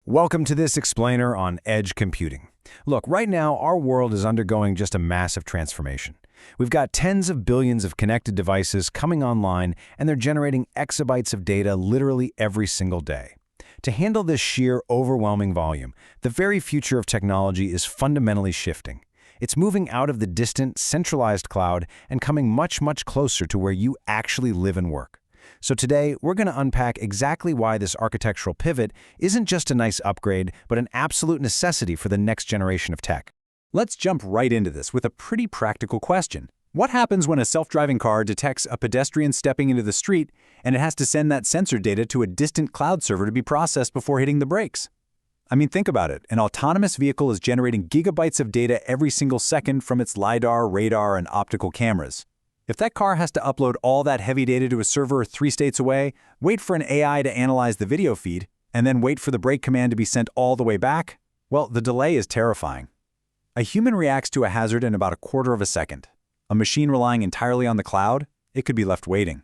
Welcome to this explainer on edge computing. Look, right now, our world is undergoing just a massive transformation. We've got tens of billions of connected devices coming online, and they're generating exabytes of data literally every single day. To handle this sheer, overwhelming volume, the very future of technology is fundamentally shifting. It's moving out of the distant, centralized cloud and coming much, much closer to where you actually live and work. So today, we're going to unpack exactly why this architectural pivot isn't just a nice upgrade, but an absolute necessity for the next generation of tech. Let's jump right into this with a pretty practical question. What happens when a self-driving car detects a pedestrian stepping into the street and it has to send that sensor data to a distant cloud server to be processed before hitting the brakes? I mean, think about it. An autonomous vehicle is generating gigabytes of data every single second from its LiDAR, radar, and optical cameras. If that car has to upload all that heavy data to a server 3 states away, wait for an AI to analyze the video feed, and then wait for the brake command to be sent all the way back, well, the delay is terrifying. A human reacts to a hazard in about a quarter of a second. A machine relying entirely on the cloud, it could be left waiting.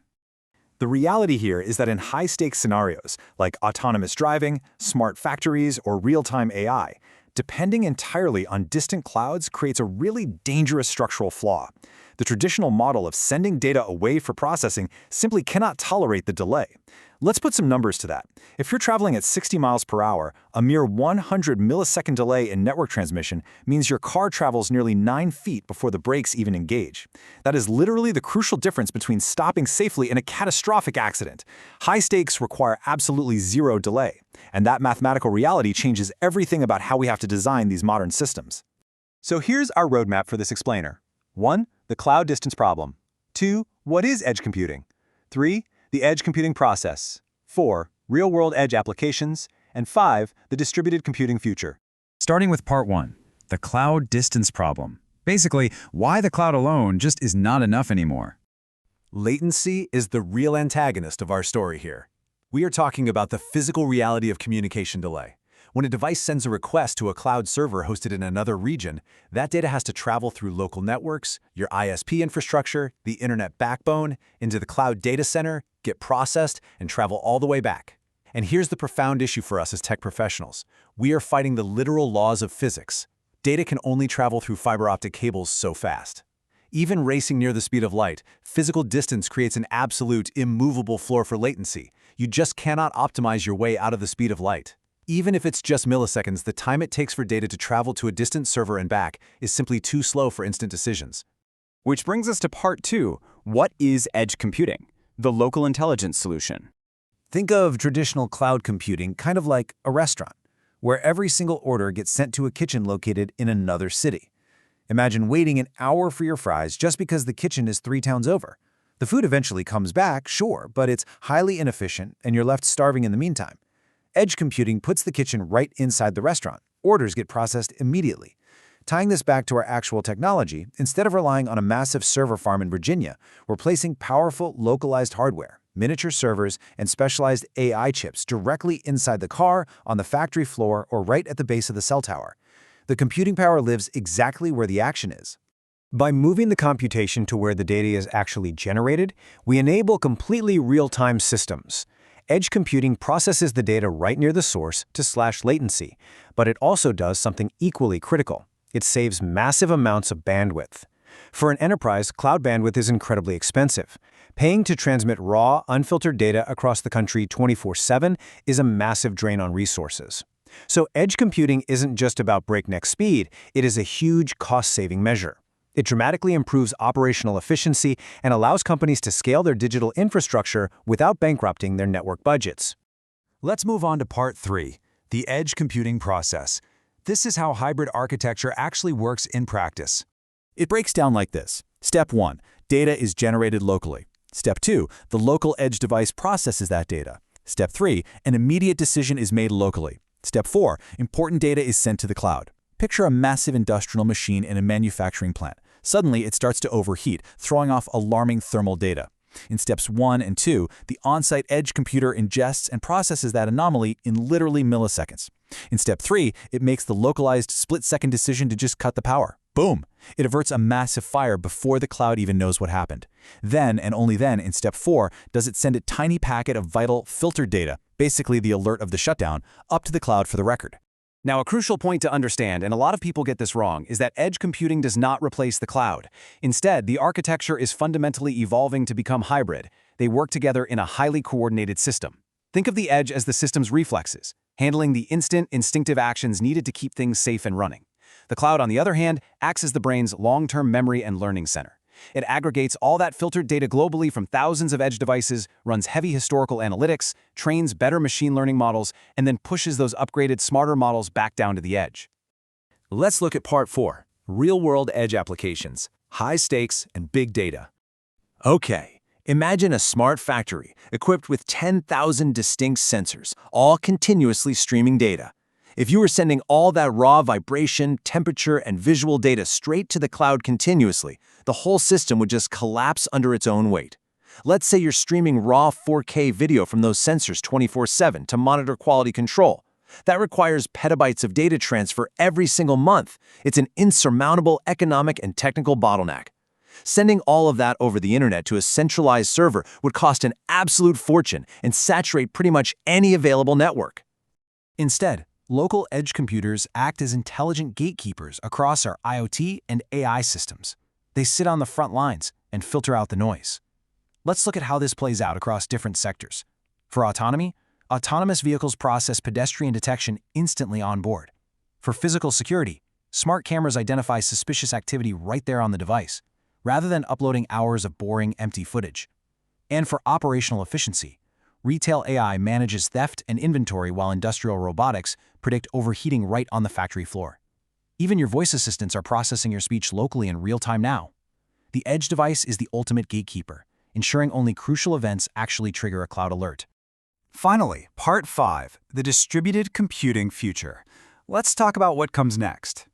The reality here is that in high-stakes scenarios, like autonomous driving, smart factories, or real-time AI, depending entirely on distant clouds creates a really dangerous structural flaw. The traditional model of sending data away for processing simply cannot tolerate the delay. Let's put some numbers to that. If you're traveling at 60 miles per hour, a mere 100 millisecond delay in network transmission means your car travels nearly 9 feet before the brakes even engage. That is literally the crucial difference between stopping safely and a catastrophic accident. High stakes require absolutely zero delay, and that mathematical reality changes everything about how we have to design these modern systems. So here's our roadmap for this explainer. 1. The cloud distance problem. 2. What is edge computing? 3. The edge computing process. 4. Real-world edge applications. And 5. The distributed computing future. Starting with part 1, the cloud distance problem. Basically, why the cloud alone just is not enough anymore. Latency is the real antagonist of our story here. We are talking about the physical reality of communication delay. When a device sends a request to a cloud server hosted in another region, that data has to travel through local networks, your ISP infrastructure, the internet backbone, into the cloud data center, get processed, and travel all the way back. And here's the profound issue for us as tech professionals. We are fighting the literal laws of physics. Data can only travel through fiber optic cables so fast. Even racing near the speed of light, physical distance creates an absolute, immovable floor for latency. You just cannot optimize your way out of the speed of light. Even if it's just milliseconds, the time it takes for data to travel to a distant server and back is simply too slow for instant decisions. Which brings us to part 2. What is edge computing? The local intelligence solution. Think of traditional cloud computing kind of like a restaurant, where every single order gets sent to a kitchen located in another city. Imagine waiting an hour for your fries just because the kitchen is 3 towns over. The food eventually comes back, sure, but it's highly inefficient and you're left starving in the meantime. Edge computing puts the kitchen right inside the restaurant. Orders get processed immediately. Tying this back to our actual technology, instead of relying on a massive server farm in Virginia, we're placing powerful, localized hardware, miniature servers, and specialized AI chips directly inside the car, on the factory floor, or right at the base of the cell tower. The computing power lives exactly where the action is. By moving the computation to where the data is actually generated, we enable completely real-time systems. Edge computing processes the data right near the source to slash latency, but it also does something equally critical. It saves massive amounts of bandwidth. For an enterprise, cloud bandwidth is incredibly expensive. Paying to transmit raw, unfiltered data across the country 24/7 is a massive drain on resources. So edge computing isn't just about breakneck speed, it is a huge cost-saving measure. It dramatically improves operational efficiency and allows companies to scale their digital infrastructure without bankrupting their network budgets. Let's move on to part 3, the edge computing process. This is how hybrid architecture actually works in practice. It breaks down like this. Step 1, data is generated locally. Step 2, the local edge device processes that data. Step 3, an immediate decision is made locally. Step 4, important data is sent to the cloud. Picture a massive industrial machine in a manufacturing plant. Suddenly, it starts to overheat, throwing off alarming thermal data. In steps 1 and 2, the on-site edge computer ingests and processes that anomaly in literally milliseconds. In step 3, it makes the localized split-second decision to just cut the power. Boom! It averts a massive fire before the cloud even knows what happened. Then, and only then, in step 4, does it send a tiny packet of vital, filtered data, basically the alert of the shutdown, up to the cloud for the record. Now, a crucial point to understand, and a lot of people get this wrong, is that edge computing does not replace the cloud. Instead, the architecture is fundamentally evolving to become hybrid. They work together in a highly coordinated system. Think of the edge as the system's reflexes, handling the instant, instinctive actions needed to keep things safe and running. The cloud, on the other hand, acts as the brain's long-term memory and learning center. It aggregates all that filtered data globally from thousands of edge devices, runs heavy historical analytics, trains better machine learning models, and then pushes those upgraded, smarter models back down to the edge. Let's look at Part 4, Real-World Edge Applications, High Stakes and Big Data. Okay, imagine a smart factory equipped with 10,000 distinct sensors, all continuously streaming data. If you were sending all that raw vibration, temperature, and visual data straight to the cloud continuously, the whole system would just collapse under its own weight. Let's say you're streaming raw 4K video from those sensors 24/7 to monitor quality control. That requires petabytes of data transfer every single month. It's an insurmountable economic and technical bottleneck. Sending all of that over the internet to a centralized server would cost an absolute fortune and saturate pretty much any available network. Instead, local edge computers act as intelligent gatekeepers across our IoT and AI systems. They sit on the front lines and filter out the noise. Let's look at how this plays out across different sectors. For autonomy, autonomous vehicles process pedestrian detection instantly on board. For physical security, smart cameras identify suspicious activity right there on the device, rather than uploading hours of boring, empty footage. And for operational efficiency, retail AI manages theft and inventory while industrial robotics predict overheating right on the factory floor. Even your voice assistants are processing your speech locally in real time now. The edge device is the ultimate gatekeeper, ensuring only crucial events actually trigger a cloud alert. Finally, Part 5, the distributed computing future. Let's talk about what comes next.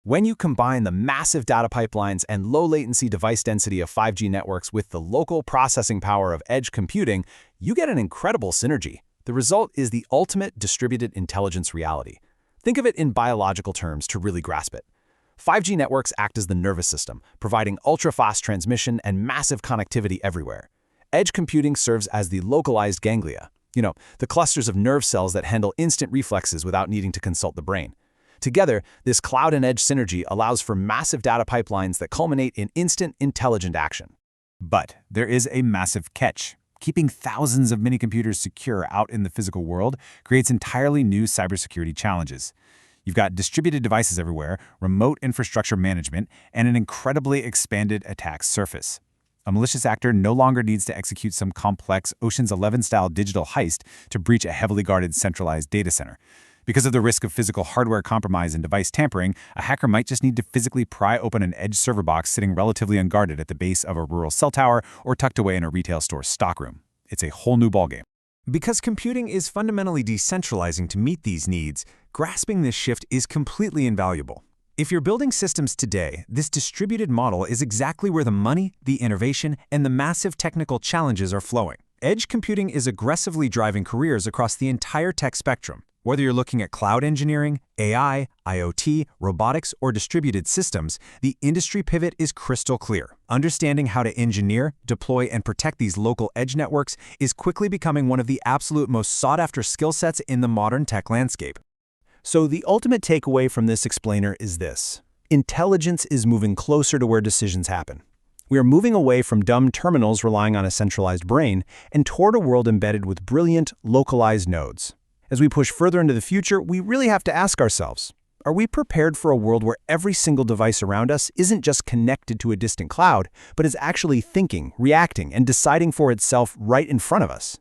When you combine the massive data pipelines and low-latency device density of 5G networks with the local processing power of edge computing, you get an incredible synergy. The result is the ultimate distributed intelligence reality. Think of it in biological terms to really grasp it. 5G networks act as the nervous system, providing ultra-fast transmission and massive connectivity everywhere. Edge computing serves as the localized ganglia, the clusters of nerve cells that handle instant reflexes without needing to consult the brain. Together, this cloud and edge synergy allows for massive data pipelines that culminate in instant, intelligent action. But there is a massive catch. Keeping thousands of mini-computers secure out in the physical world creates entirely new cybersecurity challenges. You've got distributed devices everywhere, remote infrastructure management, and an incredibly expanded attack surface. A malicious actor no longer needs to execute some complex Ocean's 11-style digital heist to breach a heavily guarded centralized data center. Because of the risk of physical hardware compromise and device tampering, a hacker might just need to physically pry open an edge server box sitting relatively unguarded at the base of a rural cell tower or tucked away in a retail store's stockroom. It's a whole new ballgame. Because computing is fundamentally decentralizing to meet these needs, grasping this shift is completely invaluable. If you're building systems today, this distributed model is exactly where the money, the innovation, and the massive technical challenges are flowing. Edge computing is aggressively driving careers across the entire tech spectrum. Whether you're looking at cloud engineering, AI, IoT, robotics, or distributed systems, the industry pivot is crystal clear. Understanding how to engineer, deploy, and protect these local edge networks is quickly becoming one of the absolute most sought-after skill sets in the modern tech landscape. So the ultimate takeaway from this explainer is this: intelligence is moving closer to where decisions happen. We are moving away from dumb terminals relying on a centralized brain and toward a world embedded with brilliant, localized nodes. As we push further into the future, we really have to ask ourselves, are we prepared for a world where every single device around us isn't just connected to a distant cloud, but is actually thinking, reacting, and deciding for itself right in front of us?